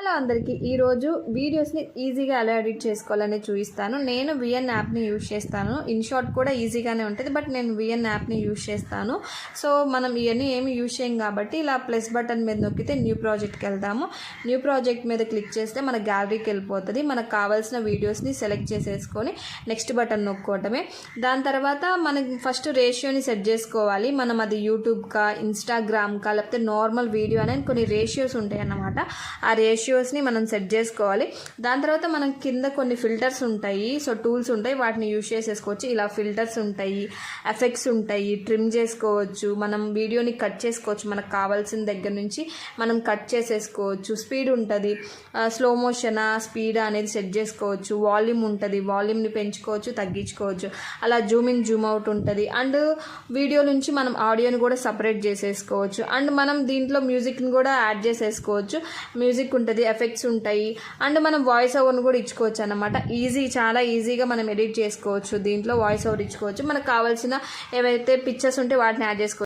Hello అందరికీ ఈరోజు వీడియోస్ని ఈజీగా ఎలా ఎడిట్ చేసుకోవాలని చూపిస్తాను. నేను విఎన్ యాప్ని యూజ్ చేస్తాను. ఇన్షార్ట్ కూడా ఈజీగానే ఉంటుంది, బట్ నేను విఎన్ యాప్ని యూజ్ చేస్తాను. సో మనం ఇవన్నీ ఏమి యూజ్ చేయం కాబట్టి ఇలా ప్లస్ బటన్ మీద నొక్కితే న్యూ ప్రాజెక్ట్కి వెళ్తాము. న్యూ ప్రాజెక్ట్ మీద క్లిక్ చేస్తే మన గ్యాలరీకి వెళ్ళిపోతుంది. మనకు కావాల్సిన వీడియోస్ని సెలెక్ట్ చేసేసుకొని నెక్స్ట్ బటన్ నొక్కోవటమే. దాని తర్వాత మనకి ఫస్ట్ రేషియోని సెట్ చేసుకోవాలి. మనం అది యూట్యూబ్కా, ఇన్స్టాగ్రామ్కా, లేకపోతే నార్మల్ వీడియో అనేది కొన్ని రేషియోస్ ఉంటాయి అన్నమాట. ఆ రేషియోస్ని మనం సెట్ చేసుకోవాలి. దాని తర్వాత మనం కింద కొన్ని ఫిల్టర్స్ ఉంటాయి, సో టూల్స్ ఉంటాయి, వాటిని యూజ్ చేసేసుకోవచ్చు. ఇలా ఫిల్టర్స్ ఉంటాయి, ఎఫెక్ట్స్ ఉంటాయి, ట్రిమ్ చేసుకోవచ్చు, మనం వీడియోని కట్ చేసుకోవచ్చు. మనకు కావాల్సిన దగ్గర నుంచి మనం కట్ చేసేసుకోవచ్చు. స్పీడ్ ఉంటుంది, స్లో మోషనా స్పీడ్ అనేది సెట్ చేసుకోవచ్చు. వాల్యూమ్ ఉంటుంది, వాల్యూమ్ని పెంచుకోవచ్చు, తగ్గించుకోవచ్చు. అలా జూమింగ్ జూమ్ అవుట్ ఉంటుంది. అండ్ వీడియో నుంచి మనం ఆడియోని కూడా సపరేట్ చేసేసుకోవచ్చు. అండ్ మనం దీంట్లో మ్యూజిక్ని కూడా యాడ్ చేసేసుకోవచ్చు. మ్యూజిక్ ఉంటుంది, ఎఫెక్ట్స్ ఉంటాయి, అండ్ మనం వాయిస్ ఓవర్ని కూడా ఇచ్చుకోవచ్చు అన్నమాట. చాలా ఈజీగా మనం ఎడిట్ చేసుకోవచ్చు. దీంట్లో వాయిస్ ఓవర్ ఇచ్చుకోవచ్చు. మనకు కావాల్సిన ఏవైతే పిక్చర్స్ ఉంటే వాటిని యాడ్ చేసుకోవచ్చు.